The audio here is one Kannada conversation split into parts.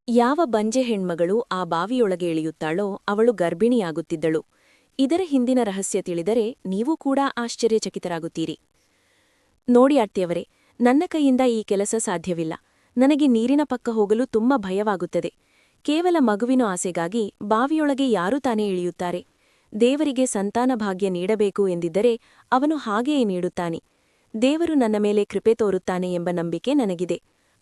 ಯಾವ ಬಂಜೆ ಹೆಣ್ಮಗಳು ಆ ಬಾವಿಯೊಳಗೆ ಇಳಿಯುತ್ತಾಳೋ ಅವಳು ಗರ್ಭಿಣಿಯಾಗುತ್ತಿದ್ದಳು. ಇದರ ಹಿಂದಿನ ರಹಸ್ಯ ತಿಳಿದರೆ ನೀವೂ ಕೂಡ ಆಶ್ಚರ್ಯಚಕಿತರಾಗುತ್ತೀರಿ. ನೋಡಿ ಅತ್ತೆಯವರೇ, ನನ್ನ ಕೈಯಿಂದ ಈ ಕೆಲಸ ಸಾಧ್ಯವಿಲ್ಲ. ನನಗೆ ನೀರಿನ ಪಕ್ಕ ಹೋಗಲು ತುಂಬ ಭಯವಾಗುತ್ತದೆ. ಕೇವಲ ಮಗುವಿನ ಆಸೆಗಾಗಿ ಬಾವಿಯೊಳಗೆ ಯಾರು ತಾನೇ ಇಳಿಯುತ್ತಾರೆ? ದೇವರಿಗೆ ಸಂತಾನ ಭಾಗ್ಯ ನೀಡಬೇಕು ಎಂದಿದ್ದರೆ ಅವನು ಹಾಗೆಯೇ ನೀಡುತ್ತಾನೆ. ದೇವರು ನನ್ನ ಮೇಲೆ ಕೃಪೆ ತೋರುತ್ತಾನೆ ಎಂಬ ನಂಬಿಕೆ ನನಗಿದೆ.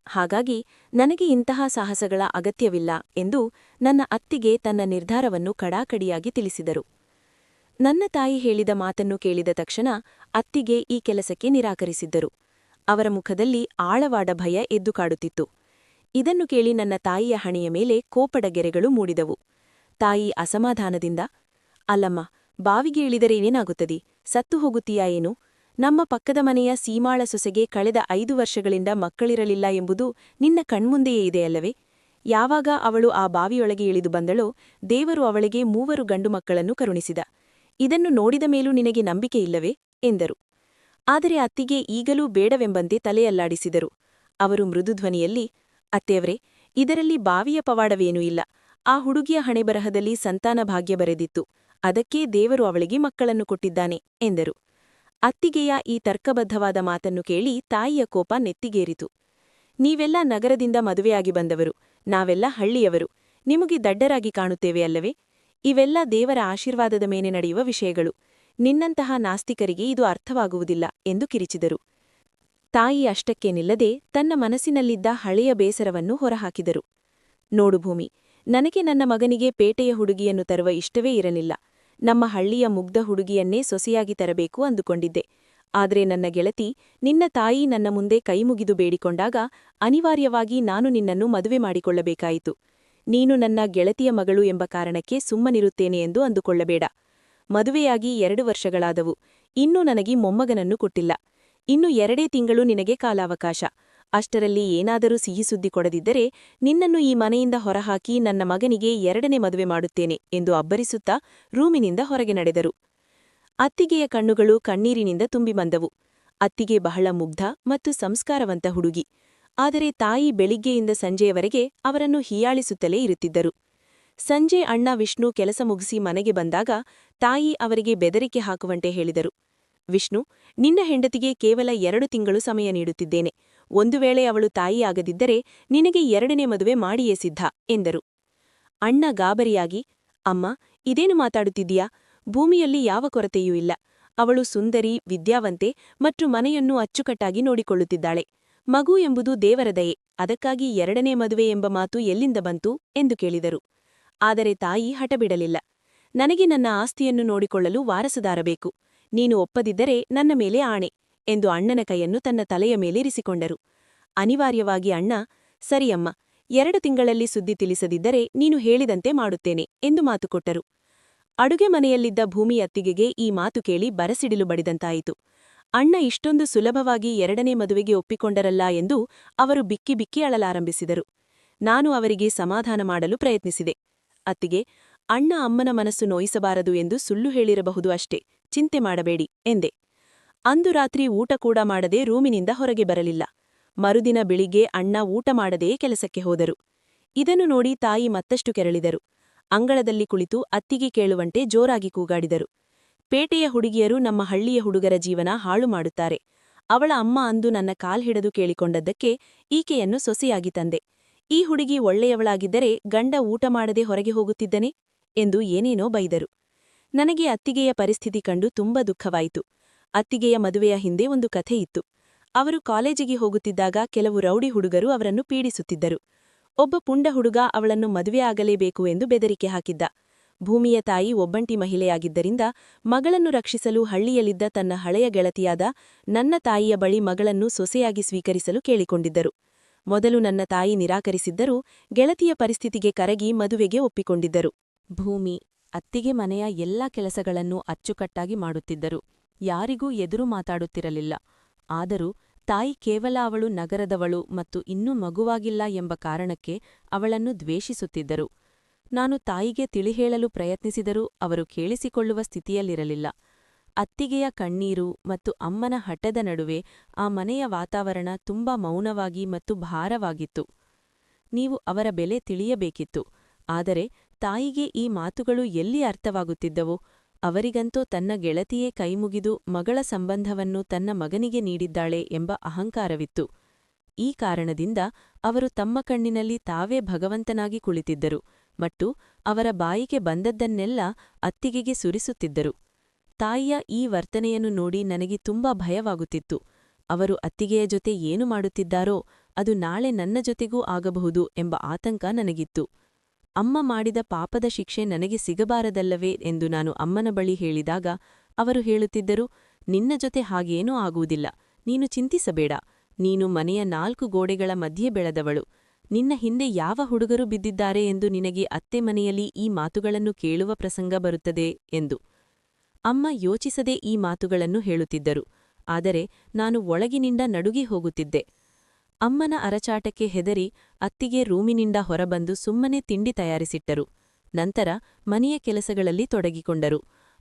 ಹಾಗಾಗಿ ನನಗೆ ಇಂತಹ ಸಾಹಸಗಳ ಅಗತ್ಯವಿಲ್ಲ ಎಂದು ನನ್ನ ಅತ್ತಿಗೆ ತನ್ನ ನಿರ್ಧಾರವನ್ನು ಕಡಾಕಡಿಯಾಗಿ ತಿಳಿಸಿದರು. ನನ್ನ ತಾಯಿ ಹೇಳಿದ ಮಾತನ್ನು ಕೇಳಿದ ತಕ್ಷಣ ಅತ್ತಿಗೆ ಈ ಕೆಲಸಕ್ಕೆ ನಿರಾಕರಿಸಿದ್ದರು. ಅವರ ಮುಖದಲ್ಲಿ ಆಳವಾದ ಭಯ ಎದ್ದು ಕಾಡುತ್ತಿತ್ತು. ಇದನ್ನು ಕೇಳಿ ನನ್ನ ತಾಯಿಯ ಹಣೆಯ ಮೇಲೆ ಕೋಪದ ಗೆರೆಗಳು ಮೂಡಿದವು. ತಾಯಿ ಅಸಮಾಧಾನದಿಂದ, ಅಲ್ಲಮ್ಮ, ಬಾವಿಗೆ ಇಳಿದರೆ ಏನಾಗುತ್ತದೆ? ಸತ್ತು ಹೋಗುತ್ತೀಯಾ ಏನು? ನಮ್ಮ ಪಕ್ಕದ ಮನೆಯ ಸೀಮಾಳ ಸೊಸೆಗೆ ಕಳೆದ 5 ವರ್ಷಗಳಿಂದ ಮಕ್ಕಳಿರಲಿಲ್ಲ ಎಂಬುದು ನಿನ್ನ ಕಣ್ಮುಂದೆಯೇ ಇದೆಯಲ್ಲವೇ? ಯಾವಾಗ ಅವಳು ಆ ಬಾವಿಯೊಳಗೆ ಇಳಿದು ಬಂದಳೋ ದೇವರು ಅವಳಿಗೆ 3 ಗಂಡು ಮಕ್ಕಳನ್ನು ಕರುಣಿಸಿದ. ಇದನ್ನು ನೋಡಿದ ಮೇಲೂ ನಿನಗೆ ನಂಬಿಕೆಯಿಲ್ಲವೇ ಎಂದರು. ಆದರೆ ಅತ್ತಿಗೆ ಈಗಲೂ ಬೇಡವೆಂಬಂತೆ ತಲೆಯಲ್ಲಾಡಿಸಿದರು. ಅವರು ಮೃದುಧ್ವನಿಯಲ್ಲಿ, ಅತ್ತೆಯವರೇ, ಇದರಲ್ಲಿ ಬಾವಿಯ ಪವಾಡವೇನೂ ಇಲ್ಲ. ಆ ಹುಡುಗಿಯ ಹಣೆಬರಹದಲ್ಲಿ ಸಂತಾನ ಭಾಗ್ಯ ಬರೆದಿತ್ತು. ಅದಕ್ಕೇ ದೇವರು ಅವಳಿಗೆ ಮಕ್ಕಳನ್ನು ಕೊಟ್ಟಿದ್ದಾನೆ ಎಂದರು. ಅತ್ತಿಗೆಯ ಈ ತರ್ಕಬದ್ಧವಾದ ಮಾತನ್ನು ಕೇಳಿ ತಾಯಿಯ ಕೋಪ ನೆತ್ತಿಗೇರಿತು. ನೀವೆಲ್ಲ ನಗರದಿಂದ ಮದುವೆಯಾಗಿ ಬಂದವರು, ನಾವೆಲ್ಲ ಹಳ್ಳಿಯವರು. ನಿಮಗೆ ದಡ್ಡರಾಗಿ ಕಾಣುತ್ತೇವೆ ಅಲ್ಲವೇ? ಇವೆಲ್ಲ ದೇವರ ಆಶೀರ್ವಾದದ ಮೇಲೆ ನಡೆಯುವ ವಿಷಯಗಳು. ನಿನ್ನಂತಹ ನಾಸ್ತಿಕರಿಗೆ ಇದು ಅರ್ಥವಾಗುವುದಿಲ್ಲ ಎಂದು ಕಿರಿಚಿದರು. ತಾಯಿ ಅಷ್ಟಕ್ಕೆ ನಿಲ್ಲದೆ ತನ್ನ ಮನಸ್ಸಿನಲ್ಲಿದ್ದ ಹಳೆಯ ಬೇಸರವನ್ನು ಹೊರಹಾಕಿದರು. ನೋಡು ಭೂಮಿ, ನನಗೆ ನನ್ನ ಮಗನಿಗೆ ಪೇಟೆಯ ಹುಡುಗಿಯನ್ನು ತರುವ ಇಷ್ಟವೇ ಇರಲಿಲ್ಲ. ನಮ್ಮ ಹಳ್ಳಿಯ ಮುಗ್ಧ ಹುಡುಗಿಯನ್ನೇ ಸೊಸೆಯಾಗಿ ತರಬೇಕು ಅಂದುಕೊಂಡಿದ್ದೆ. ಆದರೆ ನನ್ನ ಗೆಳತಿ, ನಿನ್ನ ತಾಯಿ ನನ್ನ ಮುಂದೆ ಕೈಮುಗಿದು ಬೇಡಿಕೊಂಡಾಗ ಅನಿವಾರ್ಯವಾಗಿ ನಾನು ನಿನ್ನನ್ನು ಮದುವೆ ಮಾಡಿಕೊಳ್ಳಬೇಕಾಯಿತು. ನೀನು ನನ್ನ ಗೆಳತಿಯ ಮಗಳು ಎಂಬ ಕಾರಣಕ್ಕೆ ಸುಮ್ಮನಿರುತ್ತೇನೆ ಎಂದು ಅಂದುಕೊಳ್ಳಬೇಡ. ಮದುವೆಯಾಗಿ 2 ವರ್ಷಗಳಾದವು. ಇನ್ನೂ ನನಗೆ ಮೊಮ್ಮಗನನ್ನು ಕೊಟ್ಟಿಲ್ಲ. ಇನ್ನು 2 ತಿಂಗಳು ನಿನಗೆ ಕಾಲಾವಕಾಶ. ಅಷ್ಟರಲ್ಲಿ ಏನಾದರೂ ಸಿಹಿಸುದ್ದಿ ಕೊಡದಿದ್ದರೆ ನಿನ್ನನ್ನು ಈ ಮನೆಯಿಂದ ಹೊರಹಾಕಿ ನನ್ನ ಮಗನಿಗೆ 2ನೇ ಮದುವೆ ಮಾಡುತ್ತೇನೆ ಎಂದು ಅಬ್ಬರಿಸುತ್ತಾ ರೂಮಿನಿಂದ ಹೊರಗೆ ನಡೆದರು. ಅತ್ತಿಗೆಯ ಕಣ್ಣುಗಳು ಕಣ್ಣೀರಿನಿಂದ ತುಂಬಿ ಬಂದವು. ಅತ್ತಿಗೆ ಬಹಳ ಮುಗ್ಧ ಮತ್ತು ಸಂಸ್ಕಾರವಂತ ಹುಡುಗಿ. ಆದರೆ ತಾಯಿ ಬೆಳಿಗ್ಗೆಯಿಂದ ಸಂಜೆಯವರೆಗೆ ಅವರನ್ನು ಹೀಯಾಳಿಸುತ್ತಲೇ ಇರುತ್ತಿದ್ದರು. ಸಂಜೆ ಅಣ್ಣ ವಿಷ್ಣು ಕೆಲಸ ಮುಗಿಸಿ ಮನೆಗೆ ಬಂದಾಗ ತಾಯಿ ಅವರಿಗೆ ಬೆದರಿಕೆ ಹಾಕುವಂತೆ ಹೇಳಿದರು. ವಿಷ್ಣು, ನಿನ್ನ ಹೆಂಡತಿಗೆ ಕೇವಲ 2 ತಿಂಗಳು ಸಮಯ ನೀಡುತ್ತಿದ್ದೇನೆ. ಒಂದು ವೇಳೆ ಅವಳು ತಾಯಿಯಾಗದಿದ್ದರೆ ನಿನಗೆ 2ನೇ ಮದುವೆ ಮಾಡಿಯೇ ಸಿದ್ಧ ಎಂದರು. ಅಣ್ಣ ಗಾಬರಿಯಾಗಿ, ಅಮ್ಮ, ಇದೇನು ಮಾತಾಡುತ್ತಿದ್ದೀಯಾ? ಭೂಮಿಯಲ್ಲಿ ಯಾವ ಕೊರತೆಯೂ ಇಲ್ಲ. ಅವಳು ಸುಂದರಿ, ವಿದ್ಯಾವಂತೆ ಮತ್ತು ಮನೆಯನ್ನು ಅಚ್ಚುಕಟ್ಟಾಗಿ ನೋಡಿಕೊಳ್ಳುತ್ತಿದ್ದಾಳೆ. ಮಗು ಎಂಬುದು ದೇವರ ದಯೆ. ಅದಕ್ಕಾಗಿ 2ನೇ ಮದುವೆ ಎಂಬ ಮಾತು ಎಲ್ಲಿಂದ ಬಂತು ಎಂದು ಕೇಳಿದರು. ಆದರೆ ತಾಯಿ ಹಠಬಿಡಲಿಲ್ಲ. ನನಗೆ ನನ್ನ ಆಸ್ತಿಯನ್ನು ನೋಡಿಕೊಳ್ಳಲು ವಾರಸುದಾರ ಬೇಕು. ನೀನು ಒಪ್ಪದಿದ್ದರೆ ನನ್ನ ಮೇಲೆ ಆಣೆ ಎಂದು ಅಣ್ಣನ ಕೈಯನ್ನು ತನ್ನ ತಲೆಯ ಮೇಲಿರಿಸಿಕೊಂಡರು. ಅನಿವಾರ್ಯವಾಗಿ ಅಣ್ಣ, ಸರಿಯಮ್ಮ, 2 ತಿಂಗಳಲ್ಲಿ ಸುದ್ದಿ ತಿಳಿಸದಿದ್ದರೆ ನೀನು ಹೇಳಿದಂತೆ ಮಾಡುತ್ತೇನೆ ಎಂದು ಮಾತುಕೊಟ್ಟರು. ಅಡುಗೆ ಮನೆಯಲ್ಲಿದ್ದ ಭೂಮಿ ಅತ್ತಿಗೆಗೆ ಈ ಮಾತು ಕೇಳಿ ಬರಸಿಡಿಲು ಬಡಿದಂತಾಯಿತು. ಅಣ್ಣ ಇಷ್ಟೊಂದು ಸುಲಭವಾಗಿ 2ನೇ ಮದುವೆಗೆ ಒಪ್ಪಿಕೊಂಡರಲ್ಲ ಎಂದು ಅವರು ಬಿಕ್ಕಿ ಬಿಕ್ಕಿ ಅಳಲಾರಂಭಿಸಿದರು. ನಾನು ಅವರಿಗೆ ಸಮಾಧಾನ ಮಾಡಲು ಪ್ರಯತ್ನಿಸಿದೆ. ಅತ್ತಿಗೆ, ಅಣ್ಣ ಅಮ್ಮನ ಮನಸ್ಸು ನೋಯಿಸಬಾರದು ಎಂದು ಸುಳ್ಳು ಹೇಳಿರಬಹುದು ಅಷ್ಟೇ, ಚಿಂತೆ ಮಾಡಬೇಡಿ ಎಂದೆ. ಅಂದು ರಾತ್ರಿ ಊಟ ಕೂಡ ಮಾಡದೆ ರೂಮಿನಿಂದ ಹೊರಗೆ ಬರಲಿಲ್ಲ. ಮರುದಿನ ಬೆಳಿಗ್ಗೆ ಅಣ್ಣ ಊಟ ಮಾಡದೇ ಕೆಲಸಕ್ಕೆ ಹೋದರು. ಇದನ್ನು ನೋಡಿ ತಾಯಿ ಮತ್ತಷ್ಟು ಕೆರಳಿದರು. ಅಂಗಳದಲ್ಲಿ ಕುಳಿತು ಅತ್ತಿಗೆ ಕೇಳುವಂತೆ ಜೋರಾಗಿ ಕೂಗಾಡಿದರು. ಪೇಟೆಯ ಹುಡುಗಿಯರು ನಮ್ಮ ಹಳ್ಳಿಯ ಹುಡುಗರ ಜೀವನ ಹಾಳು ಮಾಡುತ್ತಾರೆ. ಅವಳ ಅಮ್ಮ ಅಂದು ನನ್ನ ಕಾಲ್ಹಿಡಿದು ಕೇಳಿಕೊಂಡದ್ದಕ್ಕೆ ಈಕೆಯನ್ನು ಸೊಸೆಯಾಗಿ ತಂದೆ. ಈ ಹುಡುಗಿ ಒಳ್ಳೆಯವಳಾಗಿದ್ದರೆ ಗಂಡ ಊಟ ಮಾಡದೆ ಹೊರಗೆ ಹೋಗುತ್ತಿದ್ದನೆ ಎಂದು ಏನೇನೋ ಬೈದರು. ನನಗೆ ಅತ್ತಿಗೆಯ ಪರಿಸ್ಥಿತಿ ಕಂಡು ತುಂಬ ದುಃಖವಾಯಿತು. ಅತ್ತಿಗೆಯ ಮದುವೆಯ ಹಿಂದೆ ಒಂದು ಕಥೆ ಇತ್ತು. ಅವರು ಕಾಲೇಜಿಗೆ ಹೋಗುತ್ತಿದ್ದಾಗ ಕೆಲವು ರೌಡಿ ಹುಡುಗರು ಅವರನ್ನು ಪೀಡಿಸುತ್ತಿದ್ದರು. ಒಬ್ಬ ಪುಂಡ ಹುಡುಗ ಅವಳನ್ನು ಮದುವೆಯಾಗಲೇಬೇಕು ಎಂದು ಬೆದರಿಕೆ ಹಾಕಿದ್ದ. ಭೂಮಿಯ ತಾಯಿ ಒಬ್ಬಂಟಿ ಮಹಿಳೆಯಾಗಿದ್ದರಿಂದ ಮಗಳನ್ನು ರಕ್ಷಿಸಲು ಹಳ್ಳಿಯಲ್ಲಿದ್ದ ತನ್ನ ಹಳೆಯ ಗೆಳತಿಯಾದ ನನ್ನ ತಾಯಿಯ ಬಳಿ ಮಗಳನ್ನು ಸೊಸೆಯಾಗಿ ಸ್ವೀಕರಿಸಲು ಕೇಳಿಕೊಂಡಿದ್ದರು. ಮೊದಲು ನನ್ನ ತಾಯಿ ನಿರಾಕರಿಸಿದ್ದರೂ ಗೆಳತಿಯ ಪರಿಸ್ಥಿತಿಗೆ ಕರಗಿ ಮದುವೆಗೆ ಒಪ್ಪಿಕೊಂಡಿದ್ದರು. ಭೂಮಿ, ಅತ್ತಿಗೆ ಮನೆಯ ಎಲ್ಲಾ ಕೆಲಸಗಳನ್ನು ಅಚ್ಚುಕಟ್ಟಾಗಿ ಮಾಡುತ್ತಿದ್ದರು. ಯಾರಿಗೂ ಎದುರು ಮಾತಾಡುತ್ತಿರಲಿಲ್ಲ. ಆದರೂ ತಾಯಿ ಕೇವಲ ಅವಳು ನಗರದವಳು ಮತ್ತು ಇನ್ನೂ ಮಗುವಾಗಿಲ್ಲ ಎಂಬ ಕಾರಣಕ್ಕೆ ಅವಳನ್ನು ದ್ವೇಷಿಸುತ್ತಿದ್ದರು. ನಾನು ತಾಯಿಗೆ ತಿಳಿಹೇಳಲು ಪ್ರಯತ್ನಿಸಿದರೂ ಅವರು ಕೇಳಿಸಿಕೊಳ್ಳುವ ಸ್ಥಿತಿಯಲ್ಲಿರಲಿಲ್ಲ. ಅತ್ತಿಗೆಯ ಕಣ್ಣೀರು ಮತ್ತು ಅಮ್ಮನ ಹಠದ ನಡುವೆ ಆ ಮನೆಯ ವಾತಾವರಣ ತುಂಬಾ ಮೌನವಾಗಿ ಮತ್ತು ಭಾರವಾಗಿತ್ತು. ನೀವು ಅವರ ಬೆಲೆ ತಿಳಿಯಬೇಕಿತ್ತು. ಆದರೆ ತಾಯಿಗೆ ಈ ಮಾತುಗಳು ಎಲ್ಲಿ ಅರ್ಥವಾಗುತ್ತಿದ್ದವೋ? ಅವರಿಗಂತೂ ತನ್ನ ಗೆಳತಿಯೇ ಕೈಮುಗಿದು ಮಗಳ ಸಂಬಂಧವನ್ನು ತನ್ನ ಮಗನಿಗೆ ನೀಡಿದ್ದಾಳೆ ಎಂಬ ಅಹಂಕಾರವಿತ್ತು. ಈ ಕಾರಣದಿಂದ ಅವರು ತಮ್ಮ ಕಣ್ಣಿನಲ್ಲಿ ತಾವೇ ಭಗವಂತನಾಗಿ ಕುಳಿತಿದ್ದರು ಮತ್ತು ಅವರ ಬಾಯಿಗೆ ಬಂದದ್ದನ್ನೆಲ್ಲ ಅತ್ತಿಗೆಗೆ ಸುರಿಸುತ್ತಿದ್ದರು. ತಾಯಿಯ ಈ ವರ್ತನೆಯನ್ನು ನೋಡಿ ನನಗೆ ತುಂಬಾ ಭಯವಾಗುತ್ತಿತ್ತು. ಅವರು ಅತ್ತಿಗೆಯ ಜೊತೆ ಏನು ಮಾಡುತ್ತಿದ್ದಾರೋ ಅದು ನಾಳೆ ನನ್ನ ಜೊತೆಗೂ ಆಗಬಹುದು ಎಂಬ ಆತಂಕ ನನಗಿತ್ತು. ಅಮ್ಮ ಮಾಡಿದ ಪಾಪದ ಶಿಕ್ಷೆ ನನಗೆ ಸಿಗಬಾರದಲ್ಲವೇ ಎಂದು ನಾನು ಅಮ್ಮನ ಬಳಿ ಹೇಳಿದಾಗ ಅವರು ಹೇಳುತ್ತಿದ್ದರು, ನಿನ್ನ ಜೊತೆ ಹಾಗೇನೂ ಆಗುವುದಿಲ್ಲ, ನೀನು ಚಿಂತಿಸಬೇಡ. ನೀನು ಮನೆಯ 4 ಗೋಡೆಗಳ ಮಧ್ಯೆ ಬೆಳೆದವಳು. ನಿನ್ನ ಹಿಂದೆ ಯಾವ ಹುಡುಗರು ಬಿದ್ದಿದ್ದಾರೆ ಎಂದು ನಿನಗೆ ಅತ್ತೆ ಮನೆಯಲ್ಲಿ ಈ ಮಾತುಗಳನ್ನು ಕೇಳುವ ಪ್ರಸಂಗ ಬರುತ್ತದೆ ಎಂದು. ಅಮ್ಮ ಯೋಚಿಸದೆ ಈ ಮಾತುಗಳನ್ನು ಹೇಳುತ್ತಿದ್ದರು. ಆದರೆ ನಾನು ಒಳಗಿನಿಂದ ನಡುಗಿ ಹೋಗುತ್ತಿದ್ದೆ. ಅಮ್ಮನ ಅರಚಾಟಕ್ಕೆ ಹೆದರಿ ಅತ್ತಿಗೆ ರೂಮಿನಿಂದ ಹೊರಬಂದು ಸುಮ್ಮನೆ ತಿಂಡಿ ತಯಾರಿಸಿಟ್ಟರು. ನಂತರ ಮನೆಯ ಕೆಲಸಗಳಲ್ಲಿ ತೊಡಗಿಕೊಂಡರು.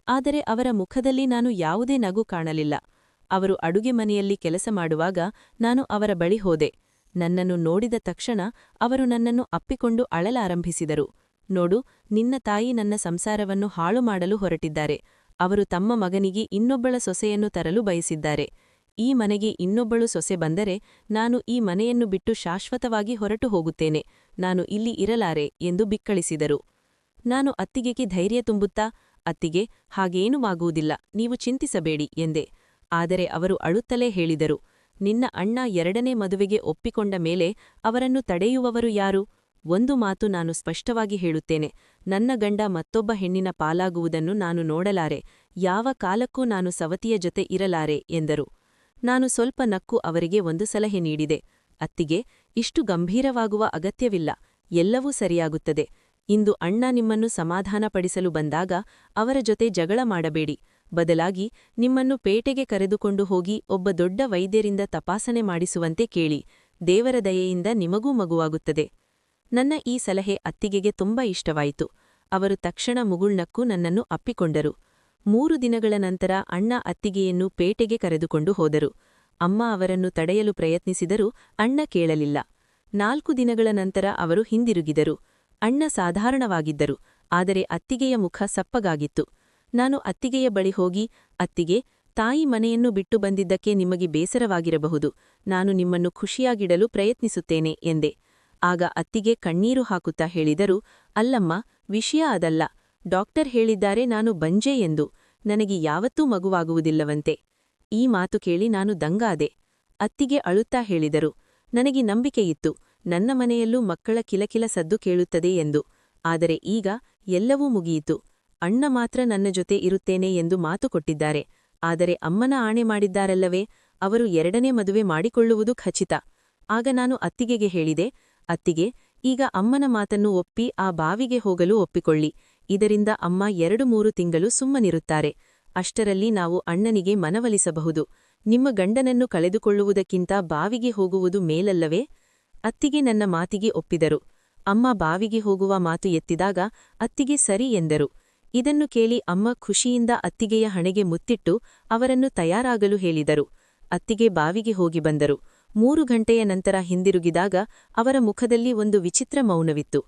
ಆದರೆ ಅವರ ಮುಖದಲ್ಲಿ ನಾನು ಯಾವುದೇ ನಗು ಕಾಣಲಿಲ್ಲ. ಅವರು ಅಡುಗೆ ಮನೆಯಲ್ಲಿ ಕೆಲಸ ಮಾಡುವಾಗ ನಾನು ಅವರ ಬಳಿ ಹೋದೆ. ನನ್ನನ್ನು ನೋಡಿದ ತಕ್ಷಣ ಅವರು ನನ್ನನ್ನು ಅಪ್ಪಿಕೊಂಡು ಅಳಲಾರಂಭಿಸಿದರು. ನೋಡು, ನಿನ್ನ ತಾಯಿ ನನ್ನ ಸಂಸಾರವನ್ನು ಹಾಳು ಮಾಡಲು ಹೊರಟಿದ್ದಾರೆ. ಅವರು ತಮ್ಮ ಮಗನಿಗೆ ಇನ್ನೊಬ್ಬಳ ಸೊಸೆಯನ್ನು ತರಲು ಬಯಸಿದ್ದಾರೆ. ಈ ಮನೆಗೆ ಇನ್ನೊಬ್ಬಳು ಸೊಸೆ ಬಂದರೆ ನಾನು ಈ ಮನೆಯನ್ನು ಬಿಟ್ಟು ಶಾಶ್ವತವಾಗಿ ಹೊರಟು ಹೋಗುತ್ತೇನೆ. ನಾನು ಇಲ್ಲಿ ಇರಲಾರೆ ಎಂದು ಬಿಕ್ಕಳಿಸಿದರು. ನಾನು ಅತ್ತಿಗೆಗೆ ಧೈರ್ಯ ತುಂಬುತ್ತಾ, ಅತ್ತಿಗೆ, ಹಾಗೇನೂ ಆಗುವುದಿಲ್ಲ, ನೀವು ಚಿಂತಿಸಬೇಡಿ ಎಂದೆ. ಆದರೆ ಅವರು ಅಳುತ್ತಲೇ ಹೇಳಿದರು, ನಿನ್ನ ಅಣ್ಣ 2ನೇ ಮದುವೆಗೆ ಒಪ್ಪಿಕೊಂಡ ಮೇಲೆ ಅವರನ್ನು ತಡೆಯುವವರು ಯಾರು? ಒಂದು ಮಾತು ನಾನು ಸ್ಪಷ್ಟವಾಗಿ ಹೇಳುತ್ತೇನೆ, ನನ್ನ ಗಂಡ ಮತ್ತೊಬ್ಬ ಹೆಣ್ಣಿನ ಪಾಲಾಗುವುದನ್ನು ನಾನು ನೋಡಲಾರೆ. ಯಾವ ಕಾಲಕ್ಕೂ ನಾನು ಸವತಿಯ ಜೊತೆ ಇರಲಾರೆ ಎಂದರು. ನಾನು ಸ್ವಲ್ಪ ನಕ್ಕು ಅವರಿಗೆ ಒಂದು ಸಲಹೆ ನೀಡಿದೆ. ಅತ್ತಿಗೆ, ಇಷ್ಟು ಗಂಭೀರವಾಗುವ ಅಗತ್ಯವಿಲ್ಲ, ಎಲ್ಲವೂ ಸರಿಯಾಗುತ್ತದೆ. ಇಂದು ಅಣ್ಣ ನಿಮ್ಮನ್ನು ಸಮಾಧಾನಪಡಿಸಲು ಬಂದಾಗ ಅವರ ಜೊತೆ ಜಗಳ ಮಾಡಬೇಡಿ. ಬದಲಾಗಿ ನಿಮ್ಮನ್ನು ಪೇಟೆಗೆ ಕರೆದುಕೊಂಡು ಹೋಗಿ ಒಬ್ಬ ದೊಡ್ಡ ವೈದ್ಯರಿಂದ ತಪಾಸಣೆ ಮಾಡಿಸುವಂತೆ ಕೇಳಿ. ದೇವರ ದಯೆಯಿಂದ ನಿಮಗೂ ಮಗುವಾಗುತ್ತದೆ. ನನ್ನ ಈ ಸಲಹೆ ಅತ್ತಿಗೆಗೆ ತುಂಬಾ ಇಷ್ಟವಾಯಿತು. ಅವರು ತಕ್ಷಣ ಮುಗುಳ್ನಕ್ಕೂ ನನ್ನನ್ನು ಅಪ್ಪಿಕೊಂಡರು. 3 ದಿನಗಳ ನಂತರ ಅಣ್ಣ ಅತ್ತಿಗೆಯನ್ನು ಪೇಟೆಗೆ ಕರೆದುಕೊಂಡು ಹೋದರು. ಅಮ್ಮ ಅವರನ್ನು ತಡೆಯಲು ಪ್ರಯತ್ನಿಸಿದರೂ ಅಣ್ಣ ಕೇಳಲಿಲ್ಲ. 4 ದಿನಗಳ ನಂತರ ಅವರು ಹಿಂದಿರುಗಿದರು. ಅಣ್ಣ ಸಾಧಾರಣವಾಗಿದ್ದರು, ಆದರೆ ಅತ್ತಿಗೆಯ ಮುಖ ಸಪ್ಪಗಾಗಿತ್ತು. ನಾನು ಅತ್ತಿಗೆಯ ಬಳಿ ಹೋಗಿ, ಅತ್ತಿಗೆ, ತಾಯಿ ಮನೆಯನ್ನು ಬಿಟ್ಟು ಬಂದಿದ್ದಕ್ಕೆ ನಿಮಗೆ ಬೇಸರವಾಗಿರಬಹುದು. ನಾನು ನಿಮ್ಮನ್ನು ಖುಷಿಯಾಗಿಡಲು ಪ್ರಯತ್ನಿಸುತ್ತೇನೆ ಎಂದೆ. ಆಗ ಅತ್ತಿಗೆ ಕಣ್ಣೀರು ಹಾಕುತ್ತಾ ಹೇಳಿದರು, ಅಲ್ಲಮ್ಮ, ವಿಷಯ ಅದಲ್ಲ. ಡಾಕ್ಟರ್ ಹೇಳಿದ್ದಾರೆ ನಾನು ಬಂಜೆ ಎಂದು. ನನಗೆ ಯಾವತ್ತೂ ಮಗುವಾಗುವುದಿಲ್ಲವಂತೆ. ಈ ಮಾತು ಕೇಳಿ ನಾನು ದಂಗಾದೆ. ಅತ್ತಿಗೆ ಅಳುತ್ತಾ ಹೇಳಿದರು, ನನಗೆ ನಂಬಿಕೆಯಿತ್ತು, ನನ್ನ ಮನೆಯಲ್ಲೂ ಮಕ್ಕಳ ಕಿಲಕಿಲ ಸದ್ದು ಕೇಳುತ್ತದೆ ಎಂದು. ಆದರೆ ಈಗ ಎಲ್ಲವೂ ಮುಗಿಯಿತು. ಅಣ್ಣ ಮಾತ್ರ ನನ್ನ ಜೊತೆ ಇರುತ್ತೇನೆ ಎಂದು ಮಾತು ಕೊಟ್ಟಿದ್ದಾರೆ. ಆದರೆ ಅಮ್ಮನ ಆಣೆ ಮಾಡಿದ್ದಾರಲ್ಲವೇ, ಅವರು 2ನೇ ಮದುವೆ ಮಾಡಿಕೊಳ್ಳುವುದು ಖಚಿತ. ಆಗ ನಾನು ಅತ್ತಿಗೆಗೆ ಹೇಳಿದೆ, ಅತ್ತಿಗೆ, ಈಗ ಅಮ್ಮನ ಮಾತನ್ನು ಒಪ್ಪಿ ಆ ಬಾವಿಗೆ ಹೋಗಲು ಒಪ್ಪಿಕೊಳ್ಳಿ. ಇದರಿಂದ ಅಮ್ಮ 2-3 ತಿಂಗಳು ಸುಮ್ಮನಿರುತ್ತಾರೆ. ಅಷ್ಟರಲ್ಲಿ ನಾವು ಅಣ್ಣನಿಗೆ ಮನವೊಲಿಸಬಹುದು. ನಿಮ್ಮ ಗಂಡನನ್ನು ಕಳೆದುಕೊಳ್ಳುವುದಕ್ಕಿಂತ ಬಾವಿಗೆ ಹೋಗುವುದು ಮೇಲಲ್ಲವೇ? ಅತ್ತಿಗೆ ನನ್ನ ಮಾತಿಗೆ ಒಪ್ಪಿದರು. ಅಮ್ಮ ಬಾವಿಗೆ ಹೋಗುವ ಮಾತು ಎತ್ತಿದಾಗ ಅತ್ತಿಗೆ ಸರಿ ಎಂದರು. ಇದನ್ನು ಕೇಳಿ ಅಮ್ಮ ಖುಷಿಯಿಂದ ಅತ್ತಿಗೆಯ ಹಣೆಗೆ ಮುತ್ತಿಟ್ಟು ಅವರನ್ನು ತಯಾರಾಗಲು ಹೇಳಿದರು. ಅತ್ತಿಗೆ ಬಾವಿಗೆ ಹೋಗಿ ಬಂದರು. 3 ಗಂಟೆಯ ನಂತರ ಹಿಂದಿರುಗಿದಾಗ ಅವರ ಮುಖದಲ್ಲಿ ಒಂದು ವಿಚಿತ್ರ ಮೌನವಿತ್ತು.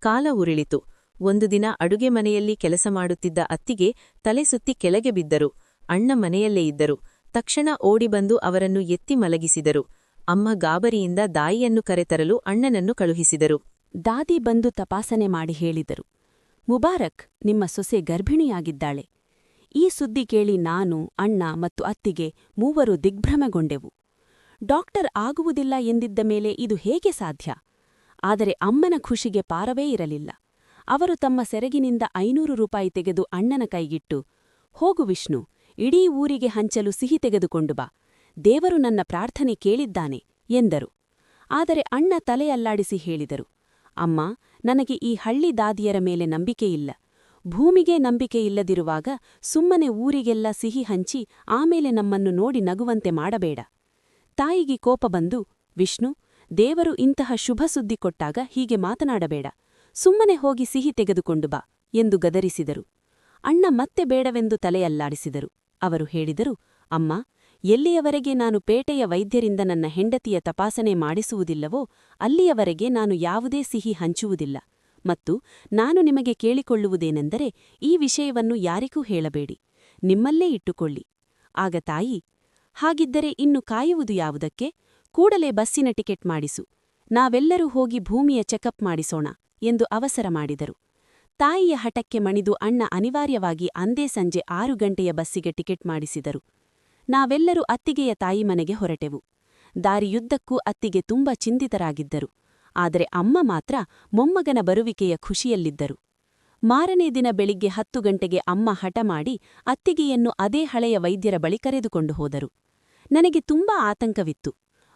ಕಾಲ ಉರುಳಿತು. ಒಂದು ದಿನ ಅಡುಗೆ ಮನೆಯಲ್ಲಿ ಕೆಲಸ ಮಾಡುತ್ತಿದ್ದ ಅತ್ತಿಗೆ ತಲೆ ಸುತ್ತಿ ಕೆಳಗೆ ಬಿದ್ದರು. ಅಣ್ಣ ಮನೆಯಲ್ಲೇ ಇದ್ದರು. ತಕ್ಷಣ ಓಡಿಬಂದು ಅವರನ್ನು ಎತ್ತಿ ಮಲಗಿಸಿದರು. ಅಮ್ಮ ಗಾಬರಿಯಿಂದ ದಾಯಿಯನ್ನು ಕರೆತರಲು ಅಣ್ಣನನ್ನು ಕಳುಹಿಸಿದರು. ದಾದಿ ಬಂದು ತಪಾಸಣೆ ಮಾಡಿ ಹೇಳಿದರು, ಮುಬಾರಕ್, ನಿಮ್ಮ ಸೊಸೆ ಗರ್ಭಿಣಿಯಾಗಿದ್ದಾಳೆ. ಈ ಸುದ್ದಿ ಕೇಳಿ ನಾನು, ಅಣ್ಣ ಮತ್ತು ಅತ್ತಿಗೆ 3 ದಿಗ್ಭ್ರಮೆಗೊಂಡೆವು. ಡಾಕ್ಟರ್ ಆಗುವುದಿಲ್ಲ ಎಂದಿದ್ದ ಮೇಲೆ ಇದು ಹೇಗೆ ಸಾಧ್ಯ? ಆದರೆ ಅಮ್ಮನ ಖುಷಿಗೆ ಪಾರವೇ ಇರಲಿಲ್ಲ. ಅವರು ತಮ್ಮ ಸೆರಗಿನಿಂದ 500 ರೂಪಾಯಿ ತೆಗೆದು ಅಣ್ಣನ ಕೈಗಿಟ್ಟು, ಹೋಗು ವಿಷ್ಣು, ಇಡೀ ಊರಿಗೆ ಹಂಚಲು ಸಿಹಿ ತೆಗೆದುಕೊಂಡು ಬಾ. ದೇವರು ನನ್ನ ಪ್ರಾರ್ಥನೆ ಕೇಳಿದ್ದಾನೆ ಎಂದರು. ಆದರೆ ಅಣ್ಣ ತಲೆಯಲ್ಲಾಡಿಸಿ ಹೇಳಿದರು, ಅಮ್ಮ, ನನಗೆ ಈ ಹಳ್ಳಿ ದಾದಿಯರ ಮೇಲೆ ನಂಬಿಕೆಯಿಲ್ಲ. ಭೂಮಿಗೆ ನಂಬಿಕೆಯಿಲ್ಲದಿರುವಾಗ ಸುಮ್ಮನೆ ಊರಿಗೆಲ್ಲ ಸಿಹಿ ಹಂಚಿ ಆಮೇಲೆ ನಮ್ಮನ್ನು ನೋಡಿ ನಗುವಂತೆ ಮಾಡಬೇಡ. ತಾಯಿಗೆ ಕೋಪ ಬಂದು, ವಿಷ್ಣು, ದೇವರು ಇಂತಹ ಶುಭ ಸುದ್ದಿ ಕೊಟ್ಟಾಗ ಹೀಗೆ ಮಾತನಾಡಬೇಡ. ಸುಮ್ಮನೆ ಹೋಗಿ ಸಿಹಿ ತೆಗೆದುಕೊಂಡು ಬಾ ಎಂದು ಗದರಿಸಿದರು. ಅಣ್ಣ ಮತ್ತೆ ಬೇಡವೆಂದು ತಲೆಯಲ್ಲಾಡಿಸಿದರು. ಅವರು ಹೇಳಿದರು, ಅಮ್ಮ, ಎಲ್ಲಿಯವರೆಗೆ ನಾನು ಪೇಟೆಯ ವೈದ್ಯರಿಂದ ನನ್ನ ಹೆಂಡತಿಯ ತಪಾಸಣೆ ಮಾಡಿಸುವುದಿಲ್ಲವೋ ಅಲ್ಲಿಯವರೆಗೆ ನಾನು ಯಾವುದೇ ಸಿಹಿ ಹಂಚುವುದಿಲ್ಲ ಮತ್ತು ನಾನು ನಿಮಗೆ ಕೇಳಿಕೊಳ್ಳುವುದೇನೆಂದರೆ ಈ ವಿಷಯವನ್ನು ಯಾರಿಗೂ ಹೇಳಬೇಡಿ, ನಿಮ್ಮಲ್ಲೇ ಇಟ್ಟುಕೊಳ್ಳಿ. ಆಗ ತಾಯಿ, ಹಾಗಿದ್ದರೆ ಇನ್ನು ಕಾಯುವುದು ಯಾವುದಕ್ಕೆ? ಕೂಡಲೇ ಬಸ್ಸಿನ ಟಿಕೆಟ್ ಮಾಡಿಸು, ನಾವೆಲ್ಲರೂ ಹೋಗಿ ಭೂಮಿಯ ಚೆಕಪ್ ಮಾಡಿಸೋಣ ಎಂದು ಅವಸರ ಮಾಡಿದರು. ತಾಯಿಯ ಹಠಕ್ಕೆ ಮಣಿದು ಅಣ್ಣ ಅನಿವಾರ್ಯವಾಗಿ ಅಂದೇ ಸಂಜೆ 6 ಗಂಟೆಯ ಬಸ್ಸಿಗೆ ಟಿಕೆಟ್ ಮಾಡಿಸಿದರು. ನಾವೆಲ್ಲರೂ ಅತ್ತಿಗೆಯ ತಾಯಿ ಮನೆಗೆ ಹೊರಟೆವು. ದಾರಿಯುದ್ದಕ್ಕೂ ಅತ್ತಿಗೆ ತುಂಬ ಚಿಂತಿತರಾಗಿದ್ದರು. ಆದರೆ ಅಮ್ಮ ಮಾತ್ರ ಮೊಮ್ಮಗನ ಬರುವಿಕೆಯ ಖುಷಿಯಲ್ಲಿದ್ದರು. ಮಾರನೇ ದಿನ ಬೆಳಿಗ್ಗೆ 10 ಗಂಟೆಗೆ ಅಮ್ಮ ಹಠ ಮಾಡಿ ಅತ್ತಿಗೆಯನ್ನು ಅದೇ ಹಳೆಯ ವೈದ್ಯರ ಬಳಿ ಕರೆದುಕೊಂಡು ಹೋದರು. ನನಗೆ ತುಂಬಾ ಆತಂಕವಿತ್ತು.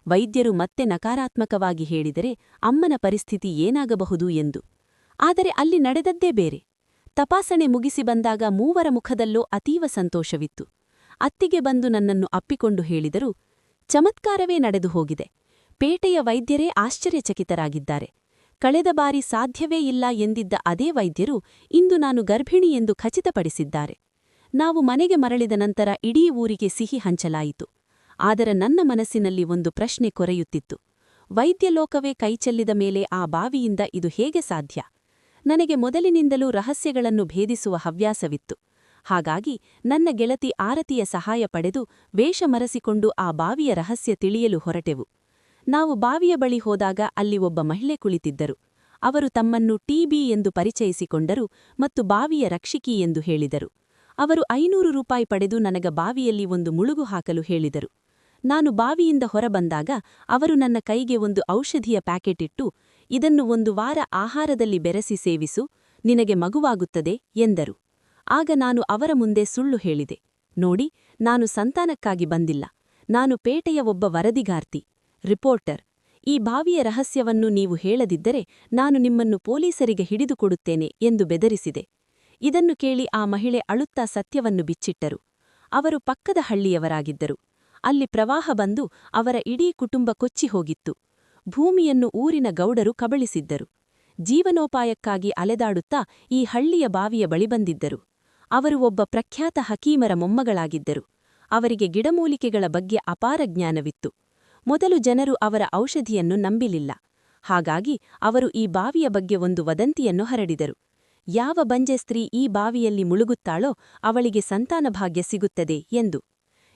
ವೈದ್ಯರು ಮತ್ತೆ ನಕಾರಾತ್ಮಕವಾಗಿ ಹೇಳಿದರೆ ಅಮ್ಮನ ಪರಿಸ್ಥಿತಿ ಏನಾಗಬಹುದು ಎಂದು. ಆದರೆ ಅಲ್ಲಿ ನಡೆದದ್ದೇ ಬೇರೆ. ತಪಾಸಣೆ ಮುಗಿಸಿ ಬಂದಾಗ ಮೂವರ ಮುಖದಲ್ಲೂ ಅತೀವ ಸಂತೋಷವಿತ್ತು. ಅತ್ತಿಗೆ ಬಂದು ನನ್ನನ್ನು ಅಪ್ಪಿಕೊಂಡು ಹೇಳಿದರು, ಚಮತ್ಕಾರವೇ ನಡೆದು ಹೋಗಿದೆ. ಪೇಟೆಯ ವೈದ್ಯರೇ ಆಶ್ಚರ್ಯಚಕಿತರಾಗಿದ್ದಾರೆ. ಕಳೆದ ಬಾರಿ ಸಾಧ್ಯವೇ ಇಲ್ಲ ಎಂದಿದ್ದ ಅದೇ ವೈದ್ಯರು ಇಂದು ನಾನು ಗರ್ಭಿಣಿ ಎಂದು ಖಚಿತಪಡಿಸಿದ್ದಾರೆ. ನಾವು ಮನೆಗೆ ಮರಳಿದ ನಂತರ ಇಡೀ ಊರಿಗೆ ಸಿಹಿ ಹಂಚಲಾಯಿತು. ಆದರೆ ನನ್ನ ಮನಸ್ಸಿನಲ್ಲಿ ಒಂದು ಪ್ರಶ್ನೆ ಕೊರೆಯುತ್ತಿತ್ತು. ವೈದ್ಯಲೋಕವೇ ಕೈಚೆಲ್ಲಿದ ಮೇಲೆ ಆ ಬಾವಿಯಿಂದ ಇದು ಹೇಗೆ ಸಾಧ್ಯ? ನನಗೆ ಮೊದಲಿನಿಂದಲೂ ರಹಸ್ಯಗಳನ್ನು ಭೇದಿಸುವ ಹವ್ಯಾಸವಿತ್ತು. ಹಾಗಾಗಿ ನನ್ನ ಗೆಳತಿ ಆರತಿಯ ಸಹಾಯ ಪಡೆದು ವೇಷ ಮರೆಸಿಕೊಂಡು ಆ ಬಾವಿಯ ರಹಸ್ಯ ತಿಳಿಯಲು ಹೊರಟೆವು. ನಾವು ಬಾವಿಯ ಬಳಿ ಹೋದಾಗ ಅಲ್ಲಿ ಒಬ್ಬ ಮಹಿಳೆ ಕುಳಿತಿದ್ದರು. ಅವರು ತಮ್ಮನ್ನು ಟಿಬಿ ಎಂದು ಪರಿಚಯಿಸಿಕೊಂಡರು ಮತ್ತು ಬಾವಿಯ ರಕ್ಷಿಕಿ ಎಂದು ಹೇಳಿದರು. ಅವರು 500 ರೂಪಾಯಿ ಪಡೆದು ನನಗ ಬಾವಿಯಲ್ಲಿ ಒಂದು ಮುಳುಗು ಹಾಕಲು ಹೇಳಿದರು. ನಾನು ಬಾವಿಯಿಂದ ಹೊರಬಂದಾಗ ಅವರು ನನ್ನ ಕೈಗೆ ಒಂದು ಔಷಧಿಯ ಪ್ಯಾಕೆಟ್ ಇಟ್ಟು, ಇದನ್ನು 1 ವಾರ ಆಹಾರದಲ್ಲಿ ಬೆರೆಸಿ ಸೇವಿಸು, ನಿನಗೆ ಮಗುವಾಗುತ್ತದೆ ಎಂದರು. ಆಗ ನಾನು ಅವರ ಮುಂದೆ ಸುಳ್ಳು ಹೇಳಿದೆ. ನೋಡಿ, ನಾನು ಸಂತಾನಕ್ಕಾಗಿ ಬಂದಿಲ್ಲ. ನಾನು ಪೇಟೆಯ ಒಬ್ಬ ವರದಿಗಾರ್ತಿ, ರಿಪೋರ್ಟರ್. ಈ ಬಾವಿಯ ರಹಸ್ಯವನ್ನು ನೀವು ಹೇಳದಿದ್ದರೆ ನಾನು ನಿಮ್ಮನ್ನು ಪೊಲೀಸರಿಗೆ ಹಿಡಿದುಕೊಡುತ್ತೇನೆ ಎಂದು ಬೆದರಿಸಿದೆ. ಇದನ್ನು ಕೇಳಿ ಆ ಮಹಿಳೆ ಅಳುತ್ತಾ ಸತ್ಯವನ್ನು ಬಿಚ್ಚಿಟ್ಟರು. ಅವರು ಪಕ್ಕದ ಹಳ್ಳಿಯವರಾಗಿದ್ದರು. ಅಲ್ಲಿ ಪ್ರವಾಹ ಬಂದು ಅವರ ಇಡೀ ಕುಟುಂಬ ಕೊಚ್ಚಿಹೋಗಿತ್ತು. ಭೂಮಿಯನ್ನು ಊರಿನ ಗೌಡರು ಕಬಳಿಸಿದ್ದರು. ಜೀವನೋಪಾಯಕ್ಕಾಗಿ ಅಲೆದಾಡುತ್ತಾ ಈ ಹಳ್ಳಿಯ ಬಾವಿಯ ಬಳಿ ಬಂದಿದ್ದರು. ಅವರು ಒಬ್ಬ ಪ್ರಖ್ಯಾತ ಹಕೀಮರ ಮೊಮ್ಮಗಳಾಗಿದ್ದರು. ಅವರಿಗೆ ಗಿಡಮೂಲಿಕೆಗಳ ಬಗ್ಗೆ ಅಪಾರ ಜ್ಞಾನವಿತ್ತು. ಮೊದಲು ಜನರು ಅವರ ಔಷಧಿಯನ್ನು ನಂಬಿಲಿಲ್ಲ. ಹಾಗಾಗಿ ಅವರು ಈ ಬಾವಿಯ ಬಗ್ಗೆ ಒಂದು ವದಂತಿಯನ್ನು ಹರಡಿದರು. ಯಾವ ಬಂಜೆ ಸ್ತ್ರೀ ಈ ಬಾವಿಯಲ್ಲಿ ಮುಳುಗುತ್ತಾಳೋ ಅವಳಿಗೆ ಸಂತಾನಭಾಗ್ಯ ಸಿಗುತ್ತದೆ ಎಂದು.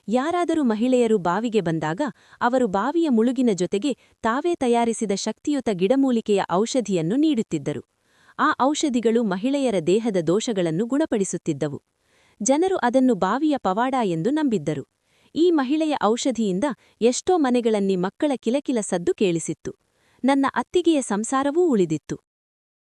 ಯಾರಾದರೂ ಮಹಿಳೆಯರು ಬಾವಿಗೆ ಬಂದಾಗ ಅವರು ಬಾವಿಯ ಮುಳುಗಿನ ಜೊತೆಗೆ ತಾವೇ ತಯಾರಿಸಿದ ಶಕ್ತಿಯುತ ಗಿಡಮೂಲಿಕೆಯ ಔಷಧಿಯನ್ನು ನೀಡುತ್ತಿದ್ದರು. ಆ ಔಷಧಿಗಳು ಮಹಿಳೆಯರ ದೇಹದ ದೋಷಗಳನ್ನು ಗುಣಪಡಿಸುತ್ತಿದ್ದವು. ಜನರು ಅದನ್ನು ಬಾವಿಯ ಪವಾಡ ಎಂದು ನಂಬಿದ್ದರು. ಈ ಮಹಿಳೆಯ ಔಷಧಿಯಿಂದ ಎಷ್ಟೋ ಮನೆಗಳಲ್ಲಿ ಮಕ್ಕಳ ಕಿಲಕಿಲ ಸದ್ದು ಕೇಳಿಸಿತ್ತು. ನನ್ನ ಅತ್ತಿಗೆಯ ಸಂಸಾರವೂ ಉಳಿದಿತ್ತು.